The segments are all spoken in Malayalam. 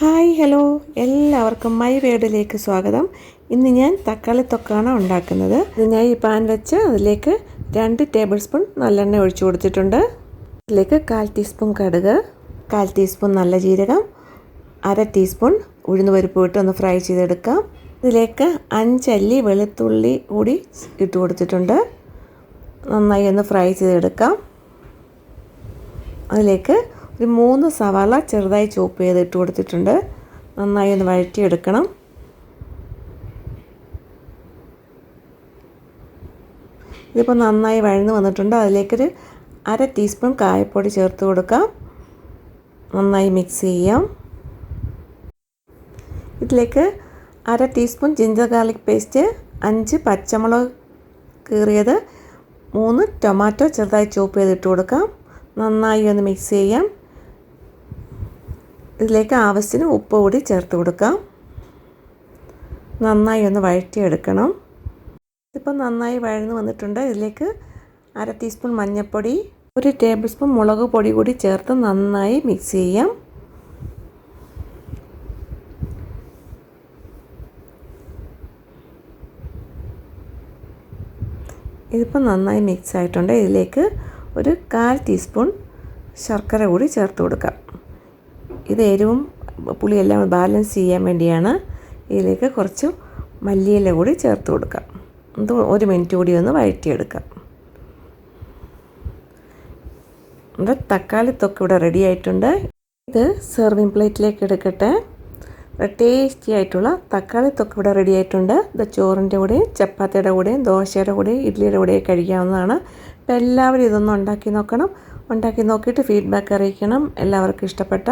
ഹായ് ഹലോ എല്ലാവർക്കും മൈ വേഡിലേക്ക് സ്വാഗതം. ഇന്ന് ഞാൻ തക്കാളി തൊക്കാണ് ഉണ്ടാക്കുന്നത്. ഞാൻ ഈ പാൻ വെച്ച് അതിലേക്ക് 2 ടേബിൾ സ്പൂൺ നല്ലെണ്ണ ഒഴിച്ചു കൊടുത്തിട്ടുണ്ട്. അതിലേക്ക് 1/4 ടീസ്പൂൺ കടുക്, 1/4 ടീസ്പൂൺ നല്ല ജീരകം, 1/2 ടീസ്പൂൺ ഉഴുന്നുപരിപ്പ് ഇട്ട് ഒന്ന് ഫ്രൈ ചെയ്തെടുക്കാം. ഇതിലേക്ക് 5 അല്ലി വെളുത്തുള്ളി കൂടി ഇട്ട് കൊടുത്തിട്ടുണ്ട്. നന്നായി ഒന്ന് ഫ്രൈ ചെയ്തെടുക്കാം. അതിലേക്ക് ഒരു 3 സവാള ചെറുതായി ചോപ്പ് ചെയ്ത് ഇട്ട് കൊടുത്തിട്ടുണ്ട്. നന്നായി ഒന്ന് വഴറ്റിയെടുക്കണം. ഇതിപ്പോൾ നന്നായി വഴന്ന് വന്നിട്ടുണ്ട്. അതിലേക്കൊരു 1/2 ടീസ്പൂൺ കായപ്പൊടി ചേർത്ത് കൊടുക്കാം. നന്നായി മിക്സ് ചെയ്യാം. ഇതിലേക്ക് 1/2 ടീസ്പൂൺ ജിഞ്ചർ ഗാർലിക് പേസ്റ്റ്, 5 പച്ചമുളക് കീറിയത്, 3 ടൊമാറ്റോ ചെറുതായി ചോപ്പ് ചെയ്ത് ഇട്ട് കൊടുക്കാം. നന്നായി ഒന്ന് മിക്സ് ചെയ്യാം. ഇതിലേക്ക് ആവശ്യത്തിന് ഉപ്പ് കൂടി ചേർത്ത് കൊടുക്കാം. നന്നായി ഒന്ന് വഴറ്റിയെടുക്കണം. ഇതിപ്പോൾ നന്നായി വഴന്ന് വന്നിട്ടുണ്ട്. ഇതിലേക്ക് 1/2 ടീസ്പൂൺ മഞ്ഞൾപ്പൊടി, 1 ടേബിൾ സ്പൂൺ മുളക് പൊടി കൂടി ചേർത്ത് നന്നായി മിക്സ് ചെയ്യാം. ഇതിപ്പോൾ നന്നായി മിക്സ് ആയിട്ടുണ്ട്. ഇതിലേക്ക് ഒരു 1/4 ടീസ്പൂൺ ശർക്കര കൂടി ചേർത്ത് കൊടുക്കാം. ഇത് എരിവും പുളിയെല്ലാം ബാലൻസ് ചെയ്യാൻ വേണ്ടിയാണ്. ഇതിലേക്ക് കുറച്ച് മല്ലിയില കൂടി ചേർത്ത് കൊടുക്കാം. ഇത് 1 മിനിറ്റ് കൂടി ഒന്ന് വഴറ്റിയെടുക്കാം. നമ്മുടെ തക്കാളി തൊക്ക് ഇവിടെ റെഡി ആയിട്ടുണ്ട്. ഇത് സെർവിങ് പ്ലേറ്റിലേക്ക് എടുക്കട്ടെ. ടേസ്റ്റി ആയിട്ടുള്ള തക്കാളി തൊക്ക് ഇവിടെ റെഡി ആയിട്ടുണ്ട്. ഇത് ചോറിൻ്റെ കൂടെയും ചപ്പാത്തിയുടെ കൂടെയും ദോശയുടെ കൂടെയും ഇഡ്ഡലിയുടെ കൂടെയും കഴിക്കാവുന്നതാണ്. അപ്പോൾ എല്ലാവരും ഇതൊന്നും ഉണ്ടാക്കി നോക്കണം. ഉണ്ടാക്കി നോക്കിയിട്ട് ഫീഡ്ബാക്ക് അറിയിക്കണം. എല്ലാവർക്കും ഇഷ്ടപ്പെട്ട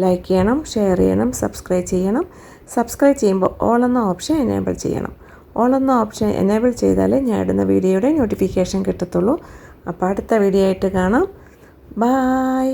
ലൈക്ക് ചെയ്യണം, ഷെയർ ചെയ്യണം, സബ്സ്ക്രൈബ് ചെയ്യണം. സബ്സ്ക്രൈബ് ചെയ്യുമ്പോൾ ഓൾ എന്ന ഓപ്ഷൻ എനേബിൾ ചെയ്യണം. ഓൾ എന്ന ഓപ്ഷൻ എനേബിൾ ചെയ്താലേ ഞാൻ ഇടുന്ന വീഡിയോയുടെ നോട്ടിഫിക്കേഷൻ കിട്ടത്തുള്ളൂ. അപ്പോൾ അടുത്ത വീഡിയോ ആയിട്ട് കാണാം. ബായ്.